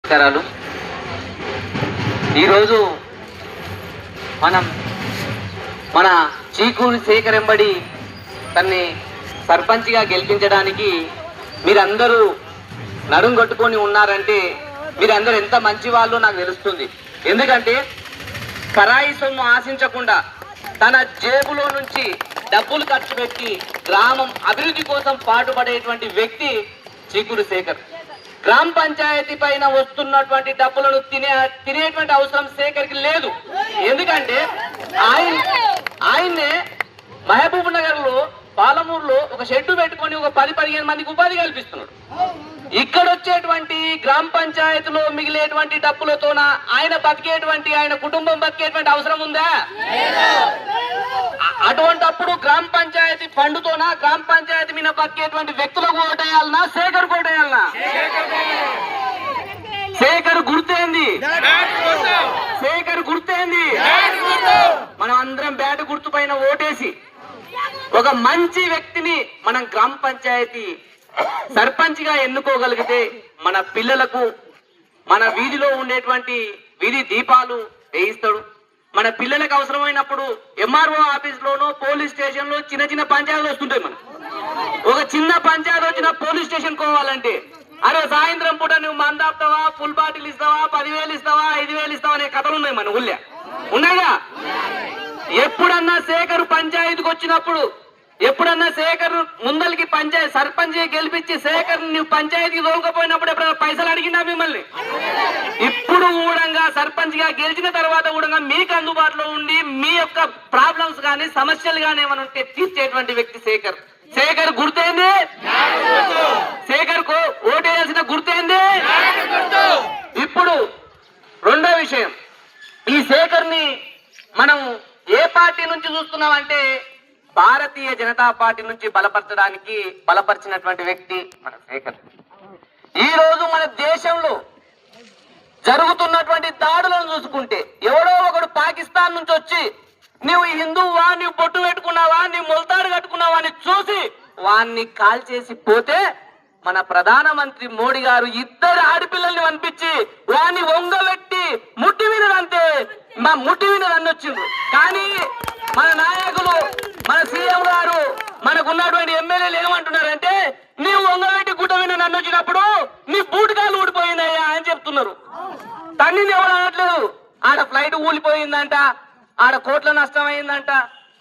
నమస్కారాలు. ఈరోజు మనం మన చీకూరి శేఖర్ ఎంబడి తన్ని సర్పంచ్గా గెలిపించడానికి మీరందరూ నడుం కట్టుకొని ఉన్నారంటే మీరందరూ ఎంత మంచి వాళ్ళు నాకు తెలుస్తుంది. ఎందుకంటే పరాయి సొమ్ము ఆశించకుండా తన జేబులో నుంచి డబ్బులు ఖర్చు పెట్టి గ్రామం అభివృద్ధి కోసం పాటుపడేటువంటి వ్యక్తి చీకూరి శేఖర్. గ్రామ పంచాయతీ పైన వస్తున్నటువంటి డబ్బులను తినేటువంటి అవసరం శేఖర్కి లేదు. ఎందుకంటే ఆయన్నే మహబూబ్ నగర్ లో పాలమూరులో ఒక షెడ్డు పెట్టుకొని ఒక 10-15 మందికి ఉపాధి కల్పిస్తున్నాడు. ఇక్కడ వచ్చేటువంటి గ్రామ పంచాయతీలో మిగిలేటువంటి డబ్బులతోన ఆయన బతికేటువంటి ఆయన కుటుంబం బతికేటువంటి అవసరం ఉందా? అటువంటప్పుడు గ్రామ పంచాయతీ ఫండ్తోన గ్రామ పంచాయతీ మీద బతికేటువంటి వ్యక్తులకు ఓటేయాలన్నా శేఖర్ ఓటేయాలన్నా? శేఖర్ గుర్తేంది? శేఖర్ గుర్తేంది? మనం అందరం బ్యాట్ గుర్తు పైన ఓటేసి ఒక మంచి వ్యక్తిని మనం గ్రామ పంచాయతీ సర్పంచ్ గా ఎన్నుకోగలిగితే మన పిల్లలకు మన వీధిలో ఉండేటువంటి వీధి దీపాలు వేయిస్తాడు. మన పిల్లలకు అవసరమైనప్పుడు ఎంఆర్ఓ ఆఫీస్ లోనో పోలీస్ స్టేషన్ లో చిన్న చిన్న పంచాయతీలు వస్తుంటాయి. మనం ఒక చిన్న పంచాయతీ వచ్చిన పోలీస్ స్టేషన్ పోవాలంటే అరే సాయంత్రం పూట నువ్వు మందాపుతావా, ఫుల్ బాటిల్ ఇస్తావా, 10,000 ఇస్తావా, 5,000 ఇస్తావా అనే కథలు ఉన్నాయి మన ఊళ్ళో. ఉన్నాయిగా? ఎప్పుడన్నా శేఖర్ పంచాయతీకి వచ్చినప్పుడు, ఎప్పుడన్నా శేఖర్ ముందరికి పంచాయతీ సర్పంచ్ గెలిపించి శేఖర్ నువ్వు పంచాయతీకి తోలుకపోయినప్పుడు ఎప్పుడైనా పైసలు అడిగినా మిమ్మల్ని? ఇప్పుడు కూడా సర్పంచ్ గా గెలిచిన తర్వాత కూడా మీకు అందుబాటులో ఉండి మీ యొక్క ప్రాబ్లమ్స్ కానీ సమస్యలు కానీ ఏమైనా ఉంటే తీర్చేటువంటి వ్యక్తి శేఖర్. శేఖర్ గుర్తేంది? శేఖర్ కు ఓటేయాల్సిన గుర్తేంది? ఇప్పుడు రెండో విషయం, ఈ శేఖర్ ని మనం ఏ పార్టీ నుంచి చూస్తున్నామంటే భారతీయ జనతా పార్టీ నుంచి బలపరిచినటువంటి వ్యక్తి మన శేఖర్. ఈ రోజు మన దేశంలో జరుగుతున్నటువంటి దాడులను చూసుకుంటే ఎవడో ఒకడు పాకిస్తాన్ నుంచి వచ్చి నువ్వు హిందువా, నువ్వు బొట్టు పెట్టుకున్నావా, నువ్వు మొలతాడు కట్టుకున్నావా అని చూసి వాన్ని కాల్చేసి పోతే మన ప్రధానమంత్రి మోడీ గారు 2 ఆడపిల్లల్ని పంపించి వాన్ని వంగబెట్టి ముట్టి మీద అంతే మా ముట్టి మీద అన్నొచ్చింది. కానీ మన నాయకులు, మన సీఎం గారు, మనకున్నటువంటి ఎమ్మెల్యేలు ఏమంటున్నారంటే నీవు వంగబెట్టి గుట్ట మీద నన్ను వచ్చినప్పుడు నీ బూటకాలు ఊడిపోయిందయ్యా అని చెప్తున్నారు. తన్నిని ఎవరు అనట్లేదు. ఆడ ఫ్లైట్ ఊలిపోయిందంట, ఆడ కోట్ల నష్టం అయిందంట.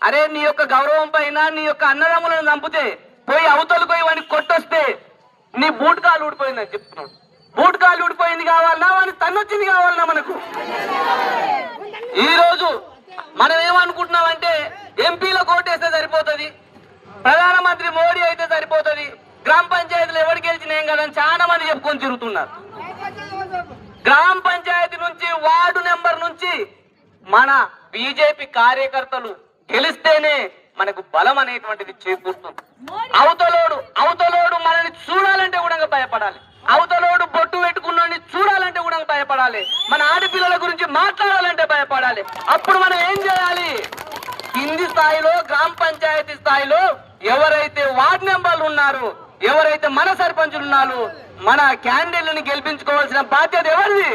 అరే నీ యొక్క గౌరవం పైన నీ యొక్క అన్నదమ్ములను చంపితే పోయి అవతలు పోయి వాడిని కొట్టొస్తే నీ బూటకాలు ఊడిపోయిందని చెప్తున్నాడు. బూటకాలు ఊడిపోయింది కావాలన్నా, వాడిని తన్నొచ్చింది కావాలన్నా మనకు? ఈ రోజు మనం ఏమనుకుంటున్నామంటే ఎంపీలకు ఓటేస్తే సరిపోతుంది, ప్రధానమంత్రి మోడీ అయితే సరిపోతుంది, గ్రామ పంచాయతీలు ఎవరు గెలిచినా ఏం కదని చాలా మంది చెప్పుకొని తిరుగుతున్నారు. గ్రామ పంచాయతీ నుంచి వార్డు నెంబర్ నుంచి మన బీజేపీ కార్యకర్తలు గెలిస్తేనే మనకు బలం అనేటువంటిది చేకూరుతుంది. అవతలోడు మనల్ని చూడాలంటే కూడా భయపడాలి. అవతలోడు బొట్టు పెట్టుకున్నోడిని చూడాలంటే కూడా భయపడాలి. మన ఆడపిల్లల గురించి మాట్లాడాలంటే భయపడాలి. అప్పుడు మనం ఏం చేయాలి? కింది స్థాయిలో గ్రామ పంచాయతీ స్థాయిలో ఎవరైతే వార్డు మెంబర్లు ఉన్నారో, ఎవరైతే మన సర్పంచులు ఉన్నారో, మన క్యాండిడేట్లను గెలిపించుకోవాల్సిన బాధ్యత ఎవరిది?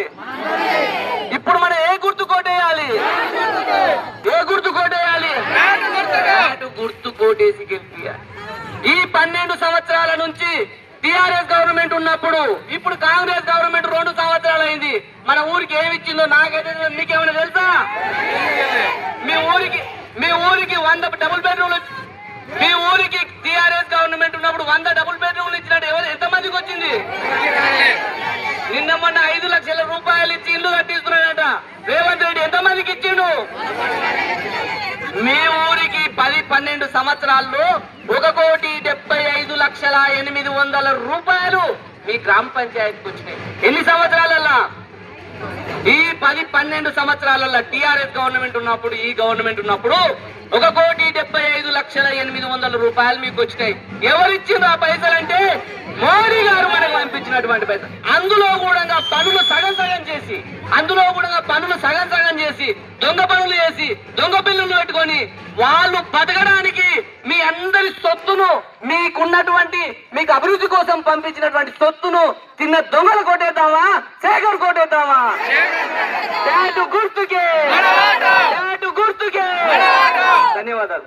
ఇప్పుడు మనం ఏ గుర్తు కోటేయాలి? ఏ గుర్తు కోటేయాలి? గుర్తు కోటేసి గెలిపియాలి. ఈ 12 సంవత్సరాల నుంచి టిఆర్ఎస్ గవర్నమెంట్ ఉన్నప్పుడు, ఇప్పుడు కాంగ్రెస్ గవర్నమెంట్ 2 సంవత్సరాలు అయింది. మన ఊరికి ఏమి ఇచ్చిందో నాకైతే మీకేమైనా తెలుసా? మీ ఊరికి 100 డబుల్ బెడ్రూమ్లు, మీ ఊరికి టిఆర్ఎస్ గవర్నమెంట్ ఉన్నప్పుడు 100 డబుల్ బెడ్రూమ్లు ఇచ్చినట్టు ఎంతమందికి వచ్చింది? నిన్న మొన్న 5 లక్షల రూపాయలు ఇచ్చి ఇల్లు కట్టిస్తున్నాడట రేవంత్ రెడ్డి. ఎంతమందికి ఇచ్చిండు? మీ ఊరికి 10-12 సంవత్సరాల్లో 1,75,800,000 రూపాయలు మీ గ్రామ పంచాయతీకి వచ్చినాయి. ఎన్ని సంవత్సరాలల్లా? ఈ 10-12 సంవత్సరాలలో టిఆర్ఎస్ గవర్నమెంట్ ఉన్నప్పుడు, ఈ గవర్నమెంట్ ఉన్నప్పుడు 1,75,800,000 రూపాయలు మీకు వచ్చినాయి. ఎవరిచ్చిండ్రు ఆ పైసలు అంటే మోడీ గారు మనకు పంపించినటువంటి పైసలు. అందులో కూడా పనులు సగం చేసి దొంగ పనులు చేసి దొంగ బిల్లులు పెట్టుకొని వాళ్ళు బతకడానికి మీ అందరి సొత్తును, మీకున్నటువంటి మీకు అభివృద్ధి కోసం పంపించినటువంటి సొత్తును తిన్న దొంగలు కొట్టేద్దామా? శేఖర్ చేద్దామా? బ్యాటు గుర్తుకే, బ్యాటు గుర్తుకే. ధన్యవాదాలు.